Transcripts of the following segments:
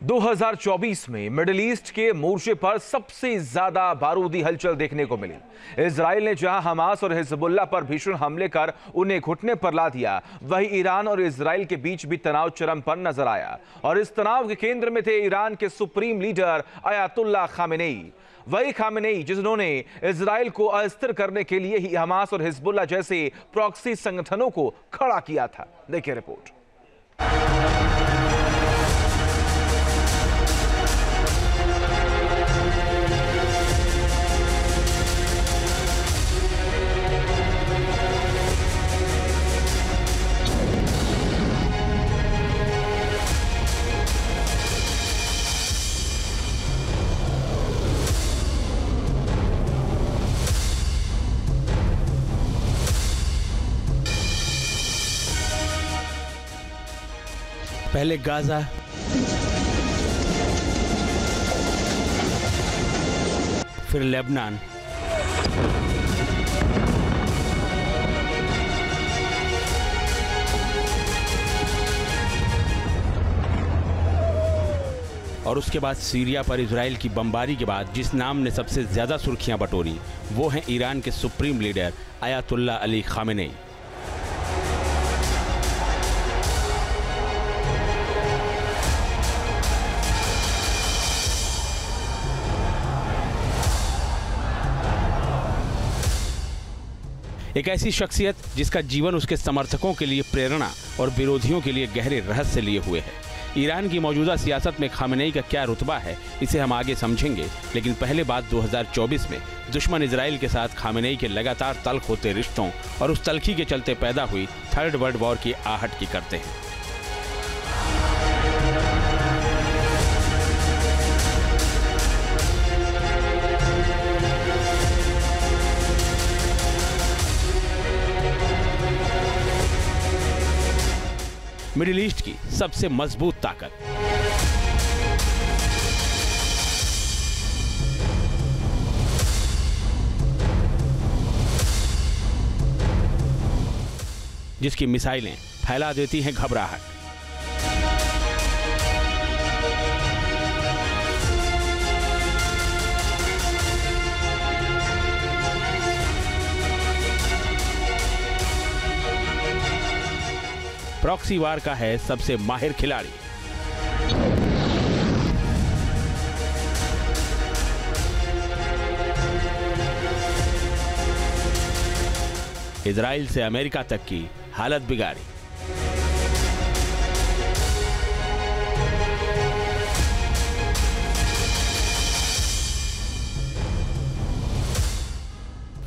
2024 में middle east के मोर्चे पर सबसे ज्यादा बारूदी हलचल देखने को मिली। इजराइल ने जहां हमास और हिजबुल्लाह पर भीषण हमले कर उन्हें घुटने पर ला दिया, वहीं ईरान और इजराइल के बीच भी तनाव चरम पर नजर आया और इस तनाव के केंद्र में थे ईरान के सुप्रीम लीडर अयातुल्लाह खामेनेई। वही खामेनेई जिन्होंने इजराइल को अस्थिर करने के लिए ही हमास और हिजबुल्लाह जैसे प्रॉक्सी संगठनों को खड़ा किया था। देखिए रिपोर्ट। पहले गाजा, फिर लेबनान, और उसके बाद सीरिया पर इजराइल की बमबारी के बाद जिस नाम ने सबसे ज्यादा सुर्खियां बटोरी वो हैं ईरान के supreme leader Ayatollah Ali Khamenei. एक ऐसी शख्सियत जिसका जीवन उसके समर्थकों के लिए प्रेरणा और विरोधियों के लिए गहरे रहस्य लिए हुए है। ईरान की मौजूदा सियासत में खामेनेई का क्या रुतबा है इसे हम आगे समझेंगे, लेकिन पहले बात 2024 में दुश्मन इजराइल के साथ खामेनेई के लगातार तल्ख होते रिश्तों और उस तल्खी के चलते पैदा हुई थर्ड वर्ल्ड वॉर की आहट की करते हैं। मिडिल ईस्ट की सबसे मजबूत ताकत, जिसकी मिसाइलें फैला देती हैं घबराहट। प्रॉक्सी वार का है सबसे माहिर खिलाड़ी। इजराइल से अमेरिका तक की हालत बिगाड़ी।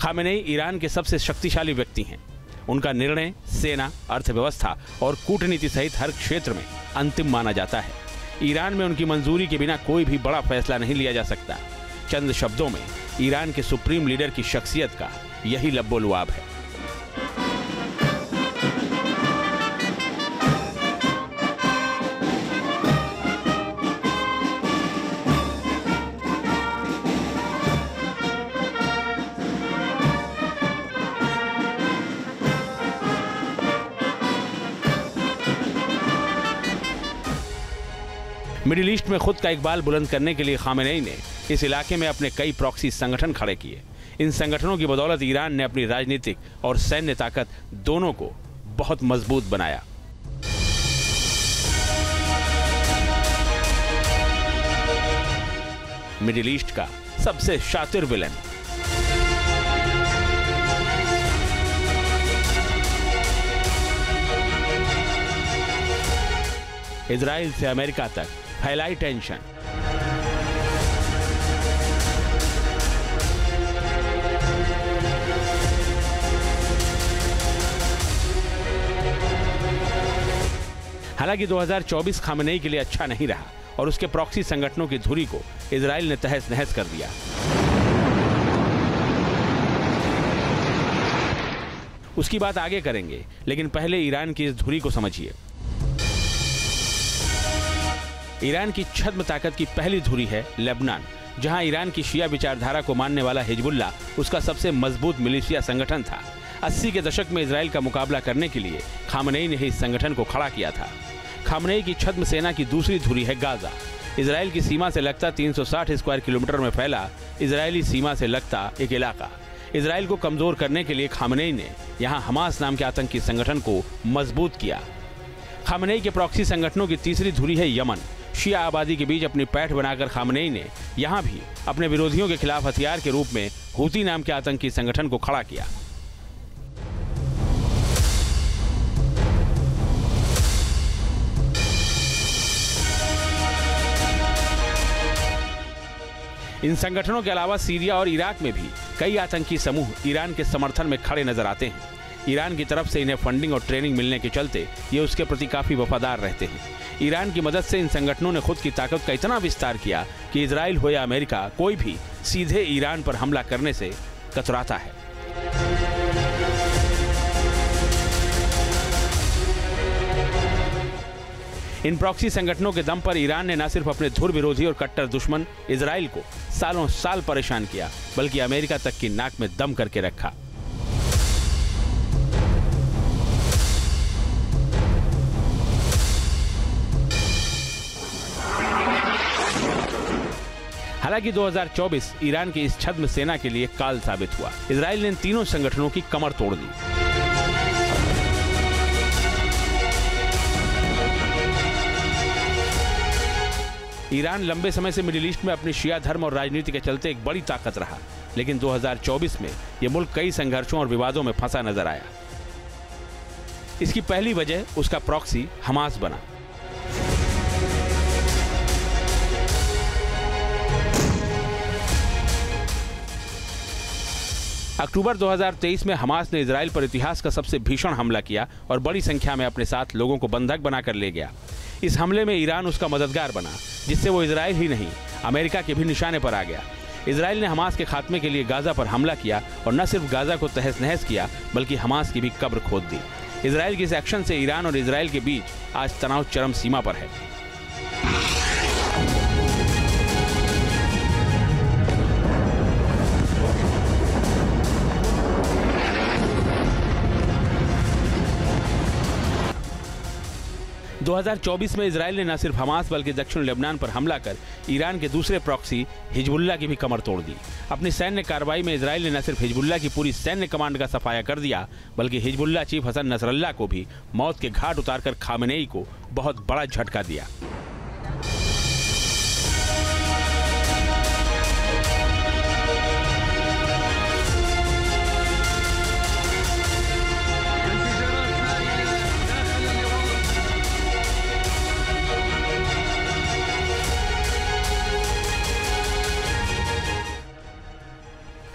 खामेनेई ईरान के सबसे शक्तिशाली व्यक्ति हैं। उनका निर्णय सेना, अर्थव्यवस्था और कूटनीति सहित हर क्षेत्र में अंतिम माना जाता है। ईरान में उनकी मंजूरी के बिना कोई भी बड़ा फैसला नहीं लिया जा सकता। चंद शब्दों में ईरान के सुप्रीम लीडर की शख्सियत का यही लब्बो-लुआब है। मिडिल ईस्ट में खुद का इकबाल बुलंद करने के लिए खामेनेई ने इस इलाके में अपने कई प्रॉक्सी संगठन खड़े किए। इन संगठनों की बदौलत ईरान ने अपनी राजनीतिक और सैन्य ताकत दोनों को बहुत मजबूत बनाया। मिडिल ईस्ट का सबसे शातिर विलेन, इजराइल से अमेरिका तक फैलाई टेंशन। हालांकि 2024 खामेनेई के लिए अच्छा नहीं रहा और उसके प्रॉक्सी संगठनों की धुरी को इजराइल ने तहस नहस कर दिया। उसकी बात आगे करेंगे, लेकिन पहले ईरान की इस धुरी को समझिए। ईरान की छद्म ताकत की पहली धुरी है लेबनान, जहां ईरान की शिया विचारधारा को मानने वाला हिजबुल्लाह उसका सबसे मजबूत मिलिशिया संगठन था। 80 के दशक में इजराइल का मुकाबला करने के लिए खामेनेई ने इस संगठन को खड़ा किया था। खामेनेई की छद्म सेना की दूसरी धुरी है गाजा। इजराइल की सीमा से लगता 360 स्क्वायर किलोमीटर में फैला इजरायली सीमा से लगता एक इलाका। इजराइल को कमजोर करने के लिए खामनेई ने यहाँ हमास नाम के आतंकी संगठन को मजबूत किया। खामनेई के प्रॉक्सी संगठनों की तीसरी धुरी है यमन। शिया आबादी के बीच अपनी पैठ बनाकर खामनेई ने यहाँ भी अपने विरोधियों के खिलाफ हथियार के रूप में हूती नाम के आतंकी संगठन को खड़ा किया। इन संगठनों के अलावा सीरिया और इराक में भी कई आतंकी समूह ईरान के समर्थन में खड़े नजर आते हैं। ईरान की तरफ से इन्हें फंडिंग और ट्रेनिंग मिलने के चलते ये उसके प्रति काफी वफादार रहते हैं। ईरान की मदद से इन संगठनों ने खुद की ताकत का इतना विस्तार किया कि इजराइल हो या अमेरिका, कोई भी सीधे ईरान पर हमला करने से कतराता है। इन प्रॉक्सी संगठनों के दम पर ईरान ने न सिर्फ अपने धुर विरोधी और कट्टर दुश्मन इजराइल को सालों साल परेशान किया, बल्कि अमेरिका तक की नाक में दम करके रखा। हालांकि 2024 ईरान की इस छद्म सेना के लिए काल साबित हुआ। इजराइल ने इन तीनों संगठनों की कमर तोड़ दी। ईरान लंबे समय से मिडिल ईस्ट में अपनी शिया धर्म और राजनीति के चलते एक बड़ी ताकत रहा, लेकिन 2024 में यह मुल्क कई संघर्षों और विवादों में फंसा नजर आया। इसकी पहली वजह उसका प्रॉक्सी हमास बना। अक्टूबर 2023 में हमास ने इजराइल पर इतिहास का सबसे भीषण हमला किया और बड़ी संख्या में अपने साथ लोगों को बंधक बनाकर ले गया। इस हमले में ईरान उसका मददगार बना, जिससे वो इजराइल ही नहीं अमेरिका के भी निशाने पर आ गया। इजराइल ने हमास के खात्मे के लिए गाजा पर हमला किया और न सिर्फ गाजा को तहस नहस किया, बल्कि हमास की भी कब्र खोद दी। इजराइल के इस एक्शन से ईरान और इजराइल के बीच आज तनाव चरम सीमा पर है। दो 2024 में इजराइल ने न सिर्फ हमास बल्कि दक्षिण लेबनान पर हमला कर ईरान के दूसरे प्रॉक्सी हिजबुल्लाह की भी कमर तोड़ दी। अपनी सैन्य कार्रवाई में इजराइल ने न सिर्फ हिजबुल्लाह की पूरी सैन्य कमांड का सफाया कर दिया, बल्कि हिजबुल्लाह चीफ हसन नसरल्लाह को भी मौत के घाट उतारकर खामेनेई को बहुत बड़ा झटका दिया।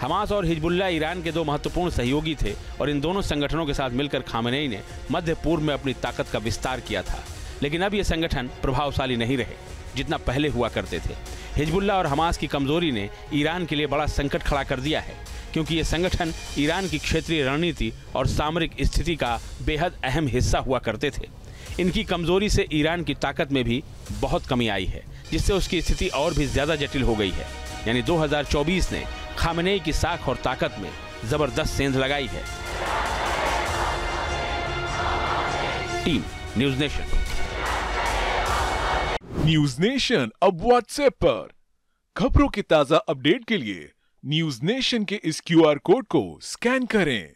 हमास और हिजबुल्लाह ईरान के दो महत्वपूर्ण सहयोगी थे और इन दोनों संगठनों के साथ मिलकर खामेनेई ने मध्य पूर्व में अपनी ताकत का विस्तार किया था। लेकिन अब ये संगठन प्रभावशाली नहीं रहे जितना पहले हुआ करते थे। हिजबुल्लाह और हमास की कमजोरी ने ईरान के लिए बड़ा संकट खड़ा कर दिया है, क्योंकि ये संगठन ईरान की क्षेत्रीय रणनीति और सामरिक स्थिति का बेहद अहम हिस्सा हुआ करते थे। इनकी कमजोरी से ईरान की ताकत में भी बहुत कमी आई है, जिससे उसकी स्थिति और भी ज्यादा जटिल हो गई है। यानी 2024 ने खामेनेई की साख और ताकत में जबरदस्त सेंध लगाई है। Team news nation. News nation अब व्हाट्सएप पर खबरों के ताजा अपडेट के लिए न्यूज नेशन के इस QR कोड को स्कैन करें।